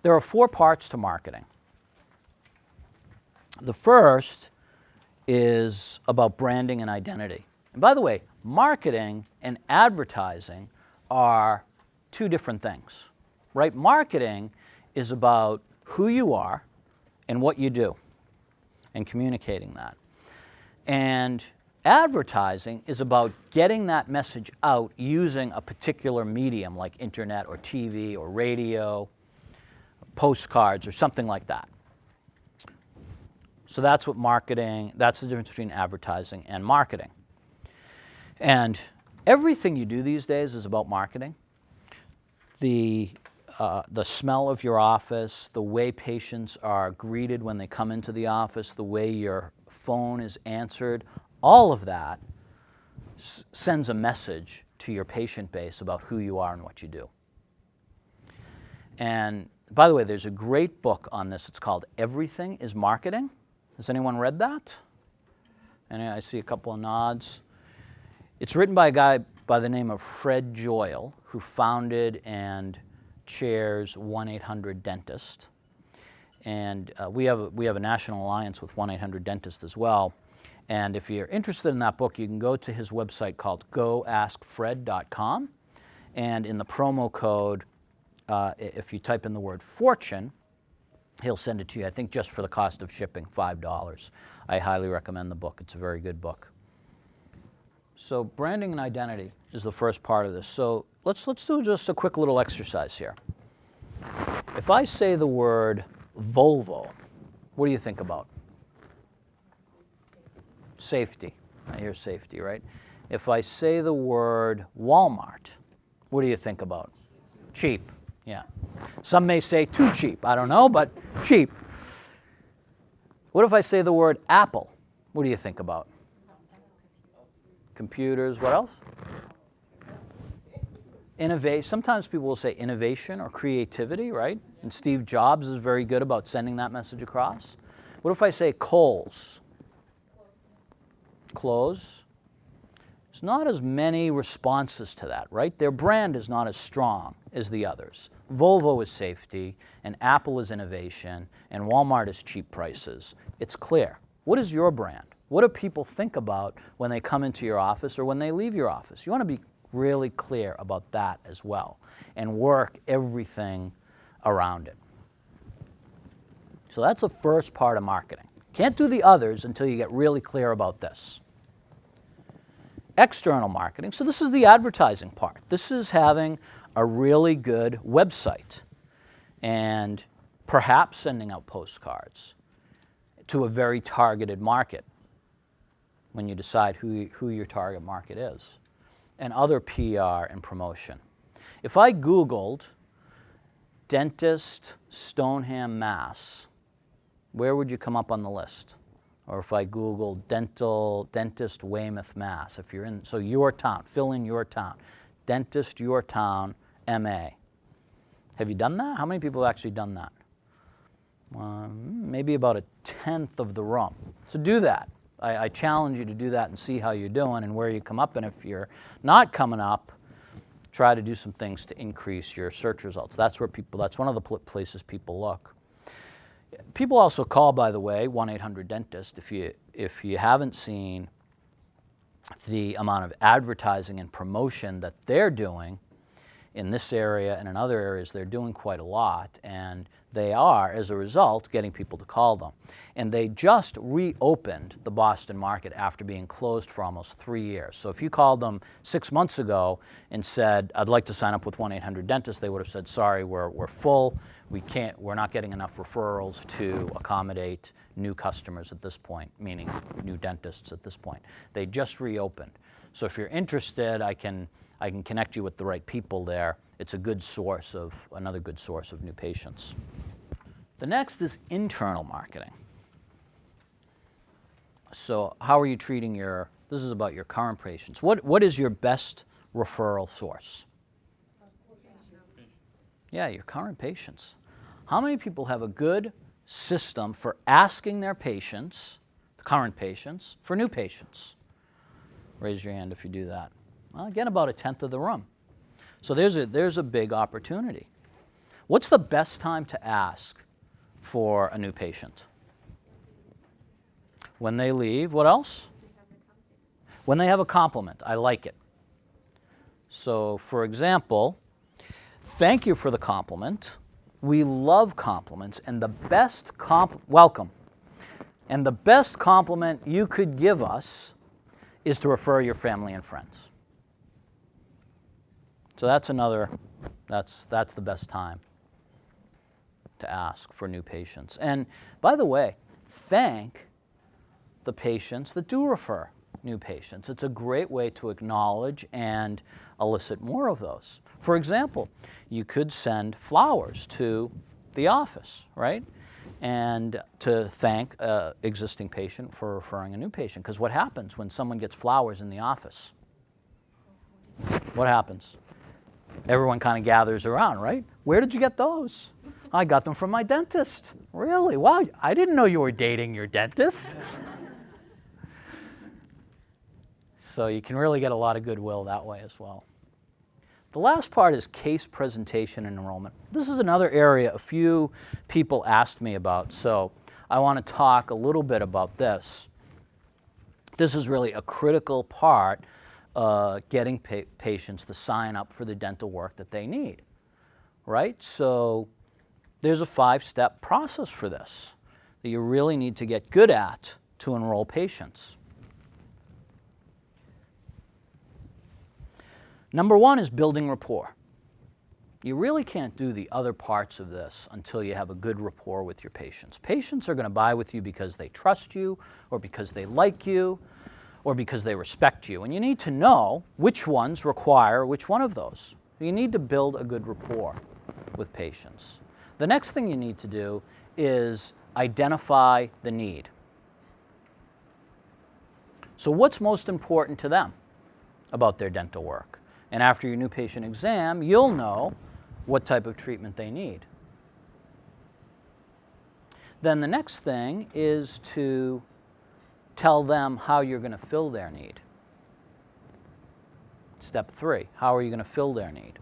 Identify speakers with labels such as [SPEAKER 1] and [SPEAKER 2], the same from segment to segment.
[SPEAKER 1] There are 4 parts to marketing. The first is about branding and identity. And by the way, marketing and advertising are 2 different things, right? Marketing is about who you are and what you do and communicating that. And advertising is about getting that message out using a particular medium like internet or TV or radio, postcards or something like that. So that's what marketing, that's the difference between advertising and marketing. And everything you do these days is about marketing. The smell of your office, the way patients are greeted when they come into the office, the way your phone is answered, all of that sends a message to your patient base about who you are and what you do. And by the way, there's a great book on this. It's called Everything is Marketing. Has anyone read that? And I see a couple of nods. It's written by a guy by the name of Fred Joyal, who founded and chairs 1-800-DENTIST. And we have a national alliance with 1-800-DENTIST as well. And if you're interested in that book, you can go to his website called goaskfred.com. And in the promo code, if you type in the word fortune, he'll send it to you, I think just for the cost of shipping, $5. I highly recommend the book. It's a very good book. So branding and identity is the first part of this. So let's do just a quick little exercise here. If I say the word Volvo, what do you think about? Safety. I hear safety, right? If I say the word Walmart, what do you think about? Cheap. Yeah. Some may say too cheap. I don't know, but cheap. What if I say the word Apple? What do you think about? Computers. What else? Innovate. Sometimes people will say innovation or creativity, right? And Steve Jobs is very good about sending that message across. What if I say Kohl's? Clothes. There's not as many responses to that, right? Their brand is not as strong as the others. Volvo is safety, and Apple is innovation, and Walmart is cheap prices. It's clear. What is your brand? What do people think about when they come into your office or when they leave your office? You want to be really clear about that as well and work everything around it. So that's the first part of marketing. Can't do the others until you get really clear about this. External marketing, so this is the advertising part. This is having a really good website and perhaps sending out postcards to a very targeted market when you decide who your target market is, and other PR and promotion. If I Googled dentist Stoneham, Mass, where would you come up on the list? Or if I Google dentist Weymouth, Mass, if you're in, so your town, fill in your town. Dentist, your town, MA. Have you done that? How many people have actually done that? Maybe about 1/10 of the room. So do that. I challenge you to do that and see how you're doing and where you come up. And if you're not coming up, try to do some things to increase your search results. That's where people, that's one of the places people look. People also call, by the way, 1-800-DENTIST if you haven't seen the amount of advertising and promotion that they're doing in this area and in other areas. They're doing quite a lot, and they are, as a result, getting people to call them. And they just reopened the Boston market after being closed for almost 3 years. So if you called them 6 months ago and said, I'd like to sign up with 1-800-DENTIST, they would have said, sorry, we're full. We're not getting enough referrals to accommodate new customers at this point, meaning new dentists at this point. They just reopened. So if you're interested, I can connect you with the right people there. It's a good source of, another good source of new patients. The next is internal marketing. So how are you treating this is about your current patients. What is your best referral source? Yeah, your current patients. How many people have a good system for asking their patients, the current patients, for new patients? Raise your hand if you do that. Well, again, about 1/10 of the room. So there's a big opportunity. What's the best time to ask for a new patient? When they leave. What else? When they have a compliment. I like it. So, for example, thank you for the compliment. We love compliments, and the best welcome. And the best compliment you could give us is to refer your family and friends. So that's the best time to ask for new patients. And by the way, thank the patients that do refer new patients. It's a great way to acknowledge and elicit more of those. For example, you could send flowers to the office, right? And to thank an existing patient for referring a new patient. Because what happens when someone gets flowers in the office? What happens? Everyone kind of gathers around, right? Where did you get those? I got them from my dentist. Really? Wow, I didn't know you were dating your dentist. So you can really get a lot of goodwill that way as well. The last part is case presentation and enrollment. This is another area a few people asked me about, so I want to talk a little bit about this. This is really a critical part of getting patients to sign up for the dental work that they need, right? So there's a 5-step process for this that you really need to get good at to enroll patients. Number 1 is building rapport. You really can't do the other parts of this until you have a good rapport with your patients. Patients are going to buy with you because they trust you, or because they like you, or because they respect you. And you need to know which ones require which one of those. You need to build a good rapport with patients. The next thing you need to do is identify the need. So what's most important to them about their dental work? And after your new patient exam, you'll know what type of treatment they need. Then the next thing is to tell them how you're going to fill their need. Step 3, how are you going to fill their need?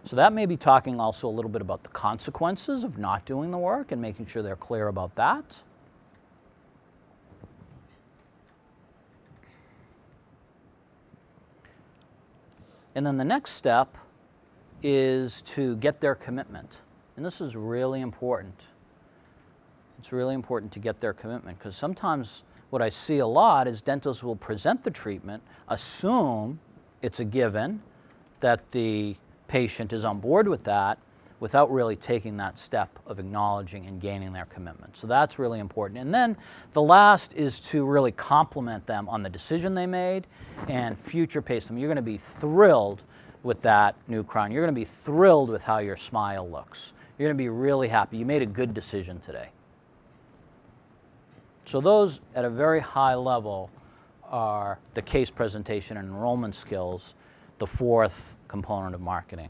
[SPEAKER 1] So that may be talking also a little bit about the consequences of not doing the work and making sure they're clear about that. And then the next step is to get their commitment. And this is really important. It's really important to get their commitment, because sometimes what I see a lot is dentists will present the treatment, assume it's a given that the patient is on board with that, without really taking that step of acknowledging and gaining their commitment. So that's really important. And then the last is to really compliment them on the decision they made and future pace them. You're going to be thrilled with that new crown. You're going to be thrilled with how your smile looks. You're going to be really happy. You made a good decision today. So those, at a very high level, are the case presentation and enrollment skills, the 4th component of marketing.